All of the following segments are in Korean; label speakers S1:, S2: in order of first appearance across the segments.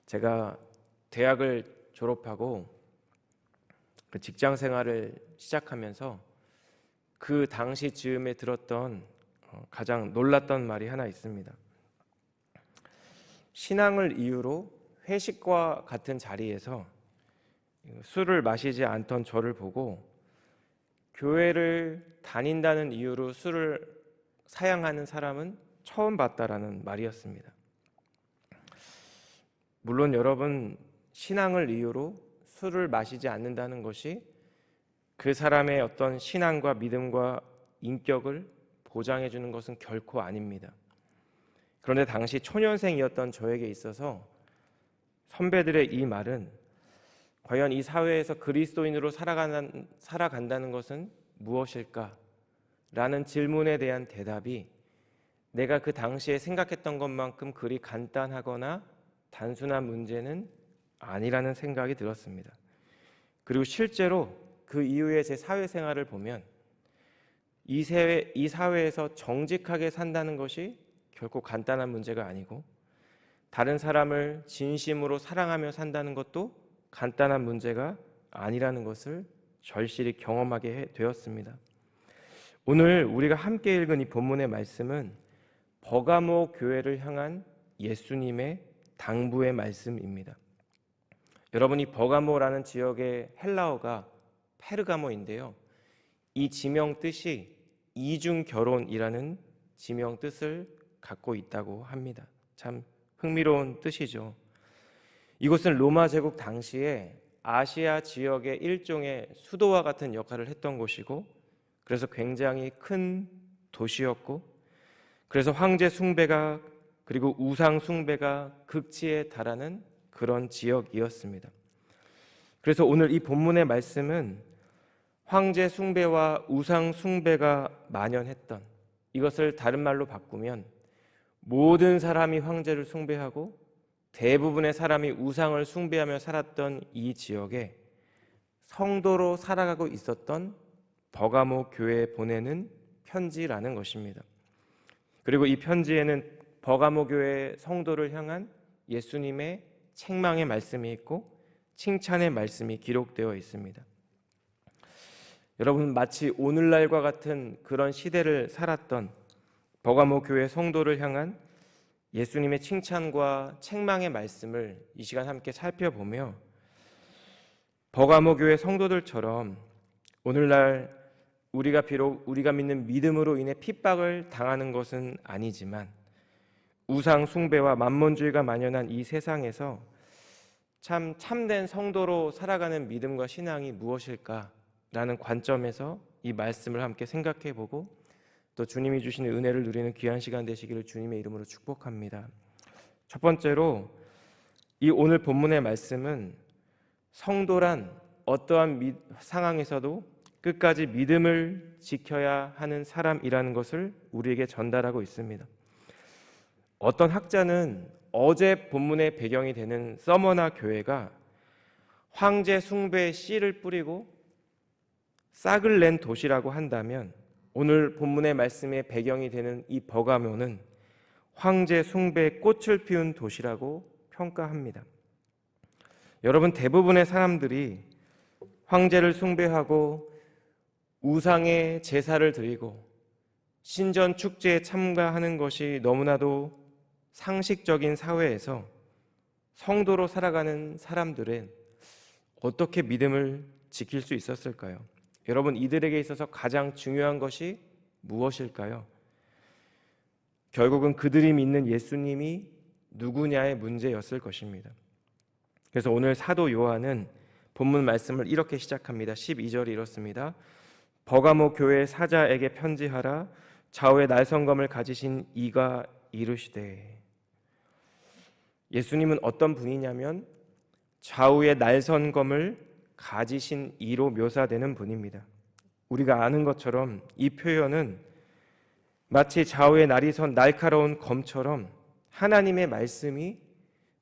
S1: 제가 대학을 졸업하고 그 직장 생활을 시작하면서 그 당시 즈음에 들었던 가장 놀랐던 말이 하나 있습니다. 신앙을 이유로 회식과 같은 자리에서 술을 마시지 않던 저를 보고 교회를 다닌다는 이유로 술을 사양하는 사람은 처음 봤다라는 말이었습니다. 물론 여러분, 신앙을 이유로 술을 마시지 않는다는 것이 그 사람의 어떤 신앙과 믿음과 인격을 보장해 주는 것은 결코 아닙니다. 그런데 당시 초년생이었던 저에게 있어서 선배들의 이 말은 과연 이 사회에서 그리스도인으로 살아간다는 것은 무엇일까? 라는 질문에 대한 대답이 내가 그 당시에 생각했던 것만큼 그리 간단하거나 단순한 문제는 아니라는 생각이 들었습니다. 그리고 실제로 그 이후에 제 사회생활을 보면 이 사회에서 정직하게 산다는 것이 결코 간단한 문제가 아니고 다른 사람을 진심으로 사랑하며 산다는 것도 간단한 문제가 아니라는 것을 절실히 경험하게 되었습니다. 오늘 우리가 함께 읽은 이 본문의 말씀은 버가모 교회를 향한 예수님의 당부의 말씀입니다. 여러분, 이 버가모라는 지역의 헬라어가 페르가모인데요, 이 지명 뜻이 이중 결혼이라는 지명 뜻을 갖고 있다고 합니다. 참 흥미로운 뜻이죠. 이곳은 로마 제국 당시에 아시아 지역의 일종의 수도와 같은 역할을 했던 곳이고, 그래서 굉장히 큰 도시였고, 그래서 황제 숭배가 그리고 우상 숭배가 극치에 달하는 그런 지역이었습니다. 그래서 오늘 이 본문의 말씀은 황제 숭배와 우상 숭배가 만연했던, 이것을 다른 말로 바꾸면 모든 사람이 황제를 숭배하고 대부분의 사람이 우상을 숭배하며 살았던 이 지역에 성도로 살아가고 있었던 버가모 교회에 보내는 편지라는 것입니다. 그리고 이 편지에는 버가모 교회 성도를 향한 예수님의 책망의 말씀이 있고 칭찬의 말씀이 기록되어 있습니다. 여러분, 마치 오늘날과 같은 그런 시대를 살았던 버가모 교회 성도를 향한 예수님의 칭찬과 책망의 말씀을 이 시간 함께 살펴보며 버가모 교회 성도들처럼 오늘날 우리가 믿는 믿음으로 인해 핍박을 당하는 것은 아니지만 우상 숭배와 만몬주의가 만연한 이 세상에서 참된 성도로 살아가는 믿음과 신앙이 무엇일까라는 관점에서 이 말씀을 함께 생각해보고 또 주님이 주시는 은혜를 누리는 귀한 시간 되시기를 주님의 이름으로 축복합니다. 첫 번째로 이 오늘 본문의 말씀은 성도란 어떠한 상황에서도 끝까지 믿음을 지켜야 하는 사람이라는 것을 우리에게 전달하고 있습니다. 어떤 학자는 어제 본문의 배경이 되는 서머나 교회가 황제 숭배의 씨를 뿌리고 싹을 낸 도시라고 한다면 오늘 본문의 말씀의 배경이 되는 이 버가모는 황제 숭배의 꽃을 피운 도시라고 평가합니다. 여러분, 대부분의 사람들이 황제를 숭배하고 우상의 제사를 드리고 신전 축제에 참가하는 것이 너무나도 상식적인 사회에서 성도로 살아가는 사람들은 어떻게 믿음을 지킬 수 있었을까요? 여러분, 이들에게 있어서 가장 중요한 것이 무엇일까요? 결국은 그들이 믿는 예수님이 누구냐의 문제였을 것입니다. 그래서 오늘 사도 요한은 본문 말씀을 이렇게 시작합니다. 12절이 이렇습니다. 버가모 교회 사자에게 편지하라. 좌우의 날성검을 가지신 이가 이르시되. 예수님은 어떤 분이냐면 좌우의 날성검을 가지신 이로 묘사되는 분입니다. 우리가 아는 것처럼 이 표현은 마치 좌우의 날이 선 날카로운 검처럼 하나님의 말씀이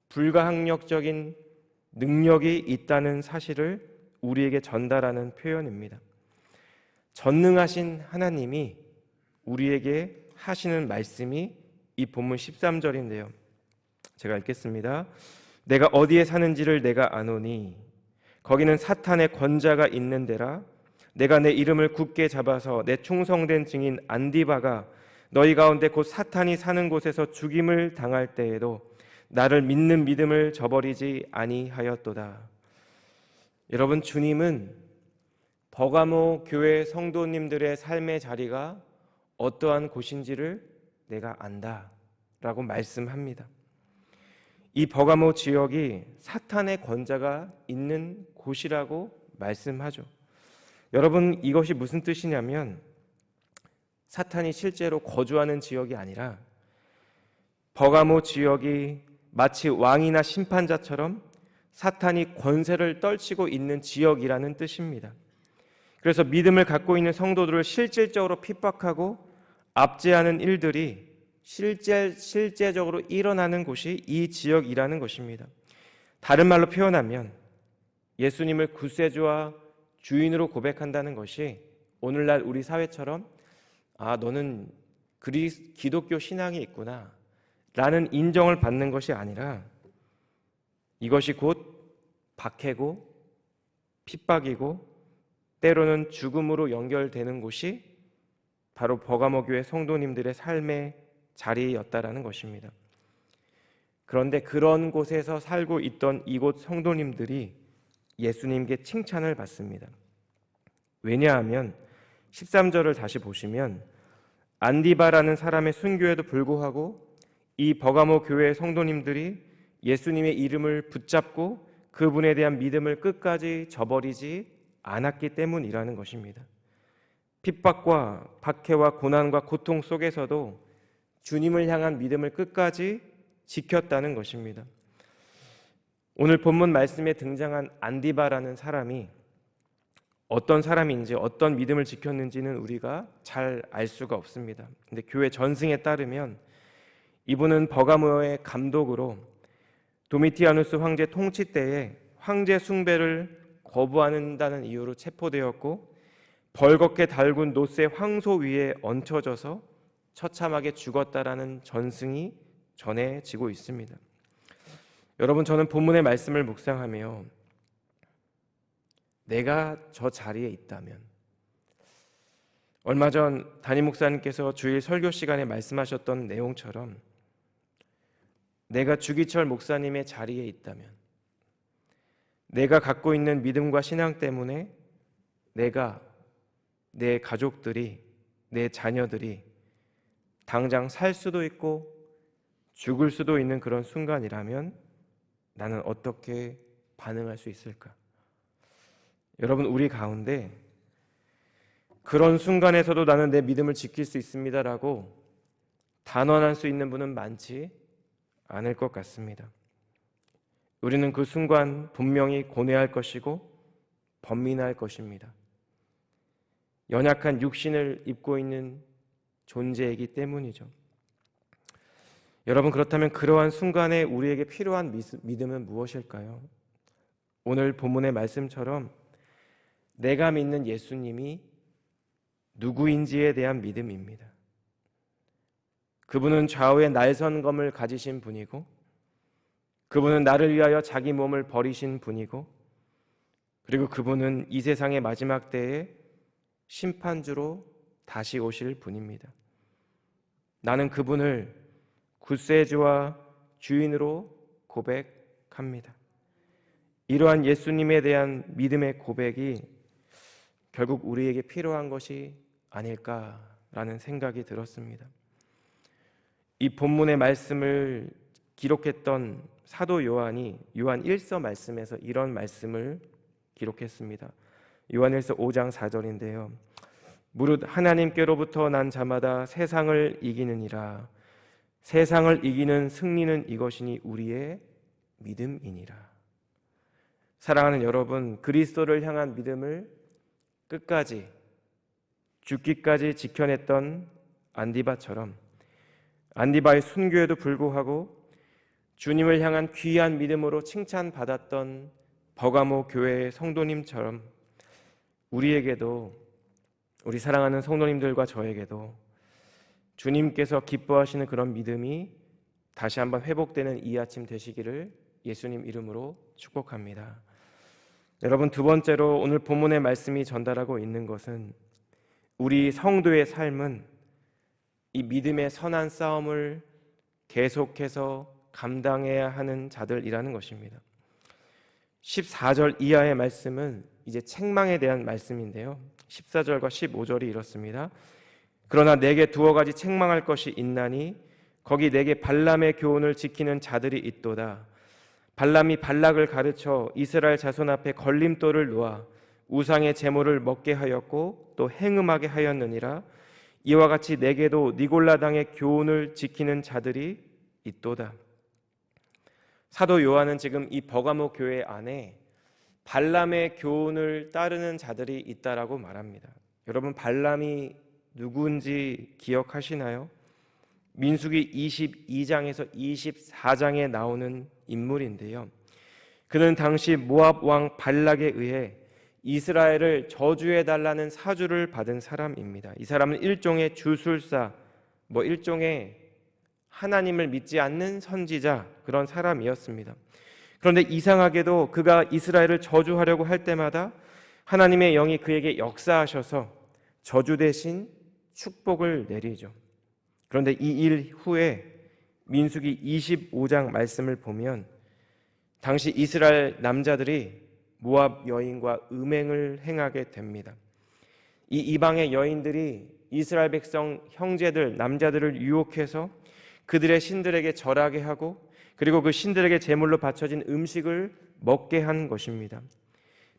S1: 불가항력적인 능력이 있다는 사실을 우리에게 전달하는 표현입니다. 전능하신 하나님이 우리에게 하시는 말씀이 이 본문 13절인데요. 제가 읽겠습니다. 내가 어디에 사는지를 내가 아노니 거기는 사탄의 권자가 있는 데라. 내가 내 이름을 굳게 잡아서 내 충성된 증인 안디바가 너희 가운데 곧 사탄이 사는 곳에서 죽임을 당할 때에도 나를 믿는 믿음을 저버리지 아니하였도다. 여러분, 주님은 버가모 교회 성도님들의 삶의 자리가 어떠한 곳인지를 내가 안다 라고 말씀합니다. 이 버가모 지역이 사탄의 권자가 있는 곳이라고 말씀하죠. 여러분, 이것이 무슨 뜻이냐면 사탄이 실제로 거주하는 지역이 아니라 버가모 지역이 마치 왕이나 심판자처럼 사탄이 권세를 떨치고 있는 지역이라는 뜻입니다. 그래서 믿음을 갖고 있는 성도들을 실질적으로 핍박하고 압제하는 일들이 실제적으로 일어나는 곳이 이 지역이라는 것입니다. 다른 말로 표현하면 예수님을 구세주와 주인으로 고백한다는 것이 오늘날 우리 사회처럼 너는 기독교 신앙이 있구나 라는 인정을 받는 것이 아니라 이것이 곧 박해고 핍박이고 때로는 죽음으로 연결되는 곳이 바로 버가모 교회 성도님들의 삶의 자리였다라는 것입니다. 그런데 그런 곳에서 살고 있던 이곳 성도님들이 예수님께 칭찬을 받습니다. 왜냐하면 13절을 다시 보시면 안디바라는 사람의 순교에도 불구하고 이 버가모 교회의 성도님들이 예수님의 이름을 붙잡고 그분에 대한 믿음을 끝까지 저버리지 않았기 때문이라는 것입니다. 핍박과 박해와 고난과 고통 속에서도 주님을 향한 믿음을 끝까지 지켰다는 것입니다. 오늘 본문 말씀에 등장한 안디바라는 사람이 어떤 사람인지 어떤 믿음을 지켰는지는 우리가 잘 알 수가 없습니다. 근데 교회 전승에 따르면 이분은 버가모의 감독으로 도미티아누스 황제 통치 때에 황제 숭배를 거부한다는 이유로 체포되었고 벌겋게 달군 노스의 황소 위에 얹혀져서 처참하게 죽었다라는 전승이 전해지고 있습니다. 여러분, 저는 본문의 말씀을 묵상하며 내가 저 자리에 있다면, 얼마 전 담임 목사님께서 주일 설교 시간에 말씀하셨던 내용처럼 내가 주기철 목사님의 자리에 있다면, 내가 갖고 있는 믿음과 신앙 때문에 내가, 내 가족들이, 내 자녀들이 당장 살 수도 있고 죽을 수도 있는 그런 순간이라면 나는 어떻게 반응할 수 있을까? 여러분, 우리 가운데 그런 순간에서도 나는 내 믿음을 지킬 수 있습니다라고 단언할 수 있는 분은 많지 않을 것 같습니다. 우리는 그 순간 분명히 고뇌할 것이고 번민할 것입니다. 연약한 육신을 입고 있는 존재이기 때문이죠. 여러분, 그렇다면 그러한 순간에 우리에게 필요한 믿음은 무엇일까요? 오늘 본문의 말씀처럼 내가 믿는 예수님이 누구인지에 대한 믿음입니다. 그분은 좌우에 날선검을 가지신 분이고, 그분은 나를 위하여 자기 몸을 버리신 분이고, 그리고 그분은 이 세상의 마지막 때에 심판주로 다시 오실 분입니다. 나는 그분을 구세주와 주인으로 고백합니다. 이러한 예수님에 대한 믿음의 고백이 결국 우리에게 필요한 것이 아닐까라는 생각이 들었습니다. 이 본문의 말씀을 기록했던 사도 요한이 요한 1서 말씀에서 이런 말씀을 기록했습니다. 요한 1서 5장 4절인데요. 무릇 하나님께로부터 난 자마다 세상을 이기느니라. 세상을 이기는 승리는 이것이니 우리의 믿음이니라. 사랑하는 여러분, 그리스도를 향한 믿음을 끝까지 죽기까지 지켜냈던 안디바처럼 안디바의 순교에도 불구하고 주님을 향한 귀한 믿음으로 칭찬받았던 버가모 교회의 성도님처럼 우리에게도, 우리 사랑하는 성도님들과 저에게도 주님께서 기뻐하시는 그런 믿음이 다시 한번 회복되는 이 아침 되시기를 예수님 이름으로 축복합니다. 여러분, 두 번째로 오늘 본문의 말씀이 전달하고 있는 것은 우리 성도의 삶은 이 믿음의 선한 싸움을 계속해서 감당해야 하는 자들이라는 것입니다. 14절 이하의 말씀은 이제 책망에 대한 말씀인데요. 14절과 15절이 이렇습니다. 그러나 내게 두어 가지 책망할 것이 있나니 거기 내게 발람의 교훈을 지키는 자들이 있도다. 발람이 발락을 가르쳐 이스라엘 자손 앞에 걸림돌을 놓아 우상의 제물을 먹게 하였고 또 행음하게 하였느니라. 이와 같이 내게도 니골라당의 교훈을 지키는 자들이 있도다. 사도 요한은 지금 이 버가모 교회 안에 발람의 교훈을 따르는 자들이 있다라고 말합니다. 여러분, 발람이 누구인지 기억하시나요? 민수기 22장에서 24장에 나오는 인물인데요. 그는 당시 모압 왕 발락에 의해 이스라엘을 저주해달라는 사주를 받은 사람입니다. 이 사람은 일종의 주술사, 일종의 하나님을 믿지 않는 선지자, 그런 사람이었습니다. 그런데 이상하게도 그가 이스라엘을 저주하려고 할 때마다 하나님의 영이 그에게 역사하셔서 저주 대신 축복을 내리죠. 그런데 이 일 후에 민수기 25장 말씀을 보면 당시 이스라엘 남자들이 모압 여인과 음행을 행하게 됩니다. 이 이방의 여인들이 이스라엘 백성 형제들, 남자들을 유혹해서 그들의 신들에게 절하게 하고 그리고 그 신들에게 제물로 바쳐진 음식을 먹게 한 것입니다.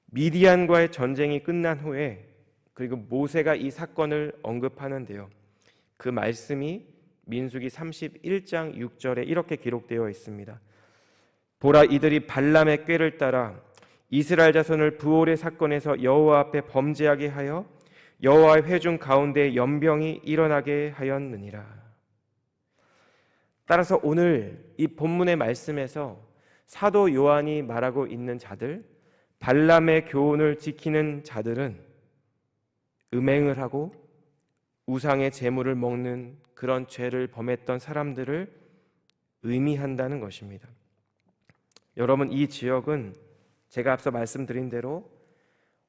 S1: 미디안과의 전쟁이 끝난 후에 그리고 모세가 이 사건을 언급하는데요. 그 말씀이 민수기 31장 6절에 이렇게 기록되어 있습니다. 보라, 이들이 발람의 꾀를 따라 이스라엘 자손을 부올의 사건에서 여호와 앞에 범죄하게 하여 여호와의 회중 가운데 연병이 일어나게 하였느니라. 따라서 오늘 이 본문의 말씀에서 사도 요한이 말하고 있는 자들, 발람의 교훈을 지키는 자들은 음행을 하고 우상의 제물을 먹는 그런 죄를 범했던 사람들을 의미한다는 것입니다. 여러분, 이 지역은 제가 앞서 말씀드린 대로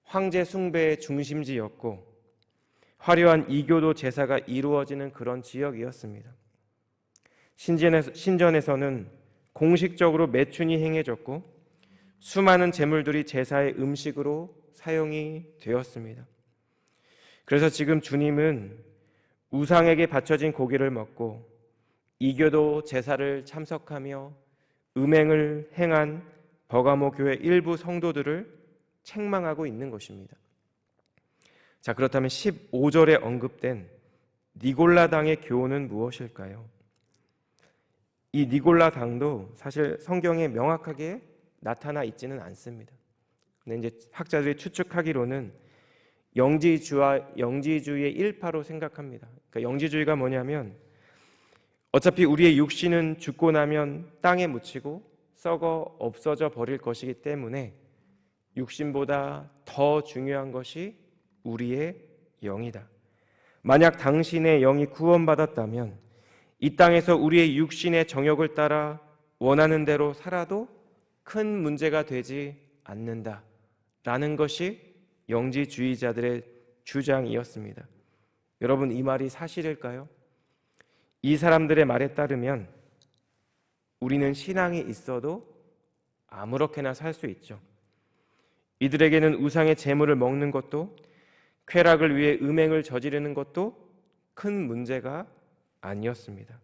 S1: 황제 숭배의 중심지였고 화려한 이교도 제사가 이루어지는 그런 지역이었습니다. 신전에서는 공식적으로 매춘이 행해졌고 수많은 제물들이 제사의 음식으로 사용이 되었습니다. 그래서 지금 주님은 우상에게 바쳐진 고기를 먹고 이교도 제사를 참석하며 음행을 행한 버가모 교회 일부 성도들을 책망하고 있는 것입니다. 자, 그렇다면 15절에 언급된 니골라당의 교훈은 무엇일까요? 이 니골라 당도 사실 성경에 명확하게 나타나 있지는 않습니다. 근데 이제 학자들이 추측하기로는 영지주의의 일파로 생각합니다. 그러니까 영지주의가 뭐냐면 어차피 우리의 육신은 죽고 나면 땅에 묻히고 썩어 없어져 버릴 것이기 때문에 육신보다 더 중요한 것이 우리의 영이다. 만약 당신의 영이 구원받았다면 이 땅에서 우리의 육신의 정욕을 따라 원하는 대로 살아도 큰 문제가 되지 않는다라는 것이 영지주의자들의 주장이었습니다. 여러분, 이 말이 사실일까요? 이 사람들의 말에 따르면 우리는 신앙이 있어도 아무렇게나 살 수 있죠. 이들에게는 우상의 제물을 먹는 것도 쾌락을 위해 음행을 저지르는 것도 큰 문제가 아니었습니다.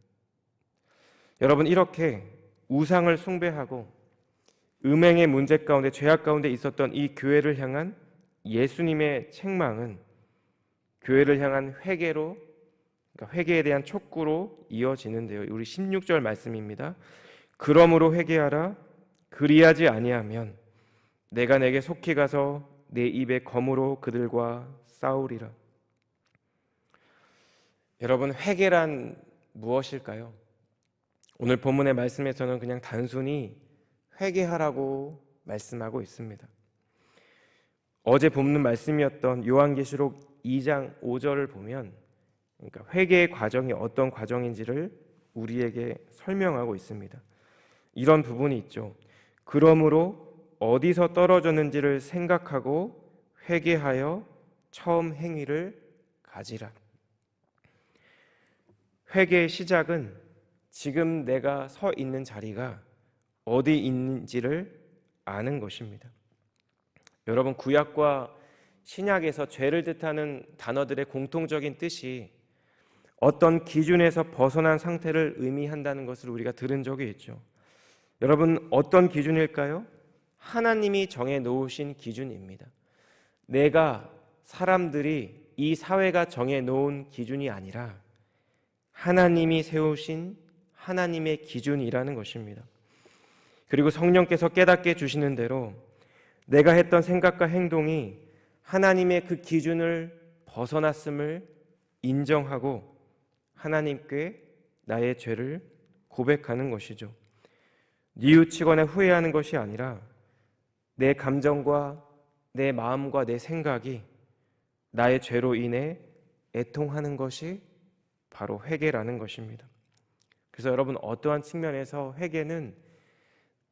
S1: 여러분, 이렇게 우상을 숭배하고 음행의 문제 가운데, 죄악 가운데 있었던 이 교회를 향한 예수님의 책망은 교회를 향한 회개로, 그러니까 회개에 대한 촉구로 이어지는데요. 우리 16절 말씀입니다. 그러므로 회개하라. 그리하지 아니하면 내가 내게 속히 가서 내 입에 검으로 그들과 싸우리라. 여러분, 회개란 무엇일까요? 오늘 본문의 말씀에서는 그냥 단순히 회개하라고 말씀하고 있습니다. 어제 본문 말씀이었던 요한계시록 2장 5절을 보면, 그러니까 회개의 과정이 어떤 과정인지를 우리에게 설명하고 있습니다. 이런 부분이 있죠. 그러므로 어디서 떨어졌는지를 생각하고 회개하여 처음 행위를 가지라. 회개의 시작은 지금 내가 서 있는 자리가 어디 있는지를 아는 것입니다. 여러분, 구약과 신약에서 죄를 뜻하는 단어들의 공통적인 뜻이 어떤 기준에서 벗어난 상태를 의미한다는 것을 우리가 들은 적이 있죠. 여러분, 어떤 기준일까요? 하나님이 정해 놓으신 기준입니다. 내가, 사람들이, 이 사회가 정해 놓은 기준이 아니라 하나님이 세우신 하나님의 기준이라는 것입니다. 그리고 성령께서 깨닫게 해주시는 대로 내가 했던 생각과 행동이 하나님의 그 기준을 벗어났음을 인정하고 하나님께 나의 죄를 고백하는 것이죠. 뉘우치거나 후회하는 것이 아니라 내 감정과 내 마음과 내 생각이 나의 죄로 인해 애통하는 것이 바로 회개라는 것입니다. 그래서 여러분, 어떠한 측면에서 회개는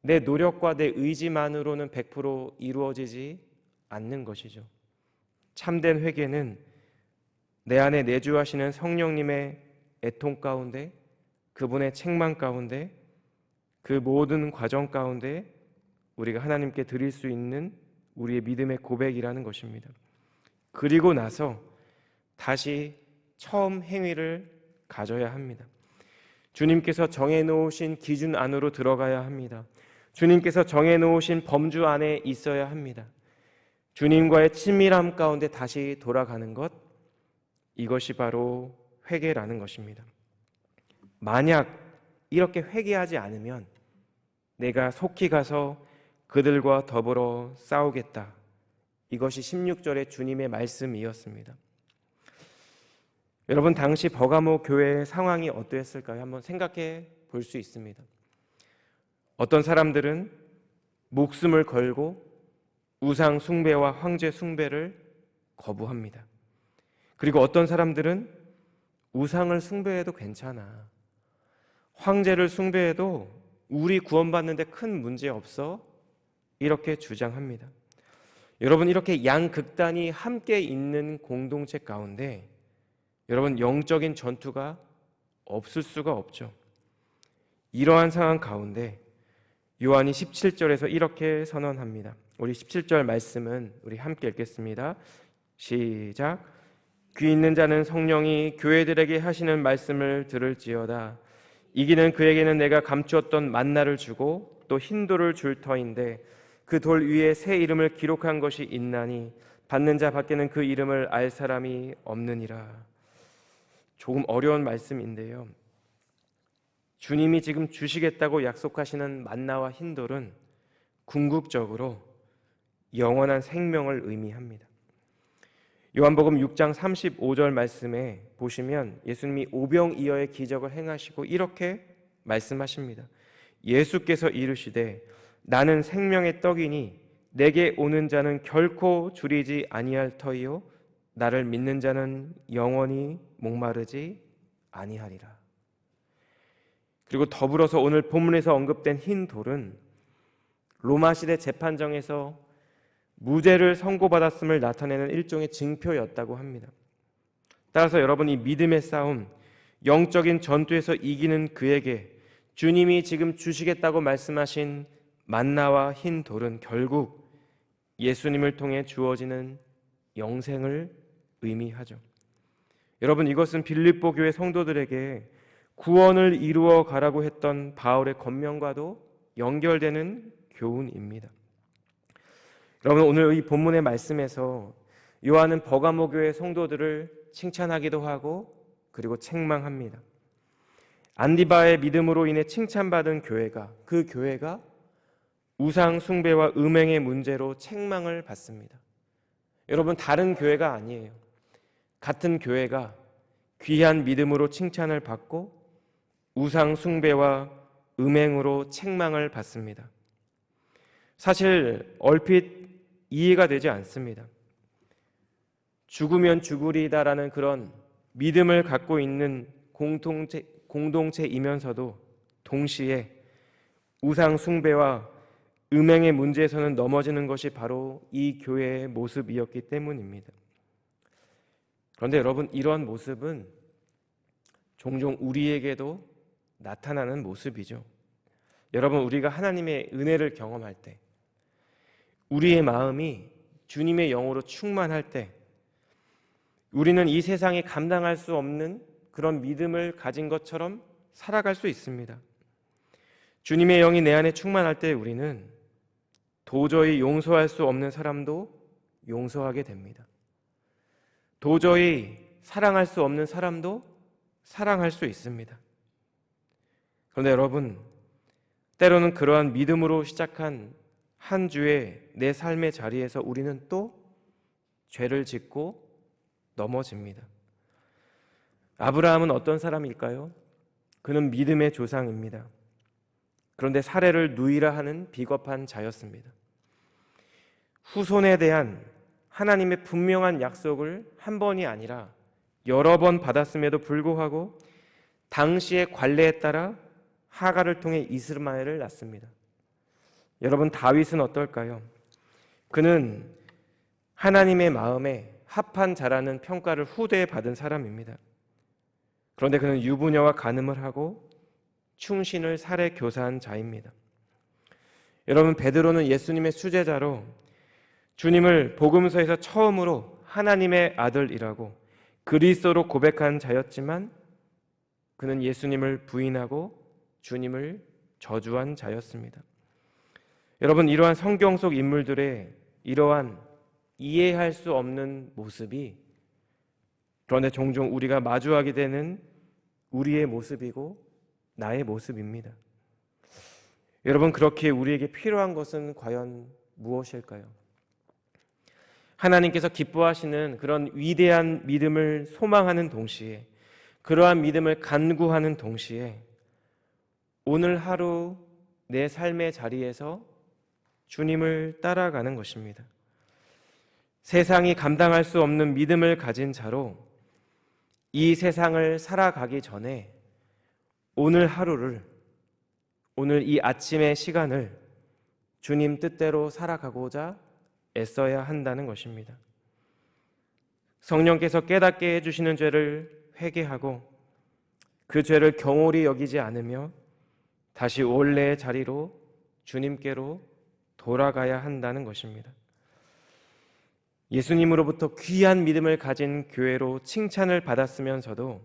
S1: 내 노력과 내 의지만으로는 100% 이루어지지 않는 것이죠. 참된 회개는 내 안에 내주하시는 성령님의 애통 가운데, 그분의 책망 가운데, 그 모든 과정 가운데 우리가 하나님께 드릴 수 있는 우리의 믿음의 고백이라는 것입니다. 그리고 나서 다시 처음 행위를 가져야 합니다. 주님께서 정해놓으신 기준 안으로 들어가야 합니다. 주님께서 정해놓으신 범주 안에 있어야 합니다. 주님과의 친밀함 가운데 다시 돌아가는 것, 이것이 바로 회개라는 것입니다. 만약 이렇게 회개하지 않으면 내가 속히 가서 그들과 더불어 싸우겠다. 이것이 16절의 주님의 말씀이었습니다. 여러분, 당시 버가모 교회의 상황이 어떠했을까요? 한번 생각해 볼 수 있습니다. 어떤 사람들은 목숨을 걸고 우상 숭배와 황제 숭배를 거부합니다. 그리고 어떤 사람들은 우상을 숭배해도 괜찮아, 황제를 숭배해도 우리 구원받는데 큰 문제 없어, 이렇게 주장합니다. 여러분, 이렇게 양극단이 함께 있는 공동체 가운데 여러분, 영적인 전투가 없을 수가 없죠. 이러한 상황 가운데 요한이 17절에서 이렇게 선언합니다. 우리 17절 말씀은 우리 함께 읽겠습니다. 시작. 귀 있는 자는 성령이 교회들에게 하시는 말씀을 들을지어다. 이기는 그에게는 내가 감추었던 만나를 주고 또 흰 돌을 줄 터인데 그 돌 위에 새 이름을 기록한 것이 있나니 받는 자 밖에는 그 이름을 알 사람이 없느니라. 조금 어려운 말씀인데요, 주님이 지금 주시겠다고 약속하시는 만나와 흰 돌은 궁극적으로 영원한 생명을 의미합니다. 요한복음 6장 35절 말씀에 보시면 예수님이 오병이어의 기적을 행하시고 이렇게 말씀하십니다. 예수께서 이르시되 나는 생명의 떡이니 내게 오는 자는 결코 줄이지 아니할 터이요 나를 믿는 자는 영원히 목마르지 아니하리라. 그리고 더불어서 오늘 본문에서 언급된 흰 돌은 로마 시대 재판정에서 무죄를 선고받았음을 나타내는 일종의 증표였다고 합니다. 따라서 여러분, 이 믿음의 싸움, 영적인 전투에서 이기는 그에게 주님이 지금 주시겠다고 말씀하신 만나와 흰 돌은 결국 예수님을 통해 주어지는 영생을 의미하죠. 여러분, 이것은 빌립보 교회 성도들에게 구원을 이루어 가라고 했던 바울의 권면과도 연결되는 교훈입니다. 여러분, 오늘 이 본문의 말씀에서 요한은 버가모 교회 성도들을 칭찬하기도 하고 그리고 책망합니다. 안디바의 믿음으로 인해 칭찬받은 교회가, 그 교회가 우상 숭배와 음행의 문제로 책망을 받습니다. 여러분, 다른 교회가 아니에요. 같은 교회가 귀한 믿음으로 칭찬을 받고 우상 숭배와 음행으로 책망을 받습니다. 사실 얼핏 이해가 되지 않습니다. 죽으면 죽으리다라는 그런 믿음을 갖고 있는 공동체이면서도 동시에 우상 숭배와 음행의 문제에서는 넘어지는 것이 바로 이 교회의 모습이었기 때문입니다. 그런데 여러분, 이러한 모습은 종종 우리에게도 나타나는 모습이죠. 여러분, 우리가 하나님의 은혜를 경험할 때, 우리의 마음이 주님의 영으로 충만할 때, 우리는 이 세상에 감당할 수 없는 그런 믿음을 가진 것처럼 살아갈 수 있습니다. 주님의 영이 내 안에 충만할 때 우리는 도저히 용서할 수 없는 사람도 용서하게 됩니다. 도저히 사랑할 수 없는 사람도 사랑할 수 있습니다. 그런데 여러분, 때로는 그러한 믿음으로 시작한 한 주의 내 삶의 자리에서 우리는 또 죄를 짓고 넘어집니다. 아브라함은 어떤 사람일까요? 그는 믿음의 조상입니다. 그런데 사례를 누이라 하는 비겁한 자였습니다. 후손에 대한 하나님의 분명한 약속을 한 번이 아니라 여러 번 받았음에도 불구하고 당시의 관례에 따라 하갈을 통해 이스마엘을 낳습니다. 여러분, 다윗은 어떨까요? 그는 하나님의 마음에 합한 자라는 평가를 후대에 받은 사람입니다. 그런데 그는 유부녀와 간음을 하고 충신을 살해 교사한 자입니다. 여러분, 베드로는 예수님의 수제자로 주님을 복음서에서 처음으로 하나님의 아들이라고 그리스도로 고백한 자였지만 그는 예수님을 부인하고 주님을 저주한 자였습니다. 여러분, 이러한 성경 속 인물들의 이러한 이해할 수 없는 모습이 그런데 종종 우리가 마주하게 되는 우리의 모습이고 나의 모습입니다. 여러분, 그렇게 우리에게 필요한 것은 과연 무엇일까요? 하나님께서 기뻐하시는 그런 위대한 믿음을 소망하는 동시에, 그러한 믿음을 간구하는 동시에 오늘 하루 내 삶의 자리에서 주님을 따라가는 것입니다. 세상이 감당할 수 없는 믿음을 가진 자로 이 세상을 살아가기 전에 오늘 하루를, 오늘 이 아침의 시간을 주님 뜻대로 살아가고자 애써야 한다는 것입니다. 성령께서 깨닫게 해주시는 죄를 회개하고 그 죄를 경홀히 여기지 않으며 다시 원래의 자리로 주님께로 돌아가야 한다는 것입니다. 예수님으로부터 귀한 믿음을 가진 교회로 칭찬을 받았으면서도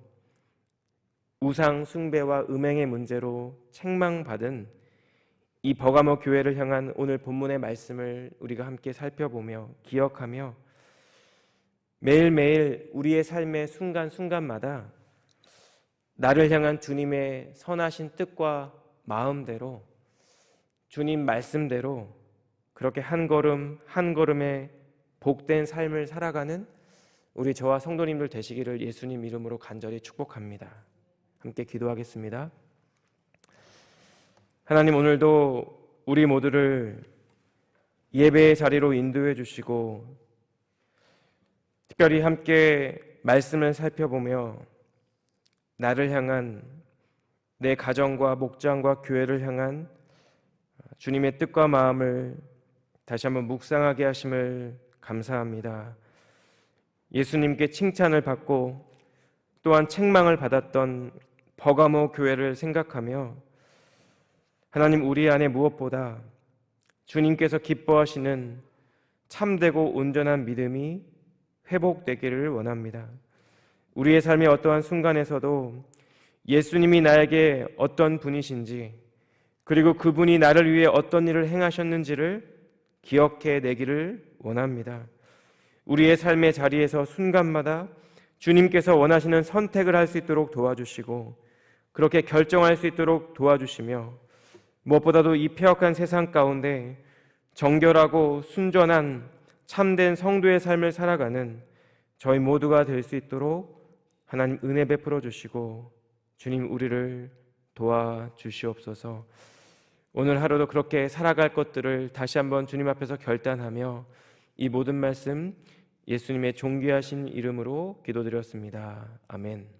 S1: 우상 숭배와 음행의 문제로 책망받은 이 버가모 교회를 향한 오늘 본문의 말씀을 우리가 함께 살펴보며 기억하며 매일매일 우리의 삶의 순간순간마다 나를 향한 주님의 선하신 뜻과 마음대로 주님 말씀대로 그렇게 한 걸음 한 걸음의 복된 삶을 살아가는 우리 저와 성도님들 되시기를 예수님 이름으로 간절히 축복합니다. 함께 기도하겠습니다. 하나님, 오늘도 우리 모두를 예배의 자리로 인도해 주시고 특별히 함께 말씀을 살펴보며 나를 향한, 내 가정과 목장과 교회를 향한 주님의 뜻과 마음을 다시 한번 묵상하게 하심을 감사합니다. 예수님께 칭찬을 받고 또한 책망을 받았던 버가모 교회를 생각하며 하나님, 우리 안에 무엇보다 주님께서 기뻐하시는 참되고 온전한 믿음이 회복되기를 원합니다. 우리의 삶의 어떠한 순간에서도 예수님이 나에게 어떤 분이신지, 그리고 그분이 나를 위해 어떤 일을 행하셨는지를 기억해 내기를 원합니다. 우리의 삶의 자리에서 순간마다 주님께서 원하시는 선택을 할 수 있도록 도와주시고 그렇게 결정할 수 있도록 도와주시며 무엇보다도 이 폐역한 세상 가운데 정결하고 순전한 참된 성도의 삶을 살아가는 저희 모두가 될 수 있도록 하나님 은혜 베풀어 주시고 주님 우리를 도와주시옵소서. 오늘 하루도 그렇게 살아갈 것들을 다시 한번 주님 앞에서 결단하며 이 모든 말씀 예수님의 존귀하신 이름으로 기도드렸습니다. 아멘.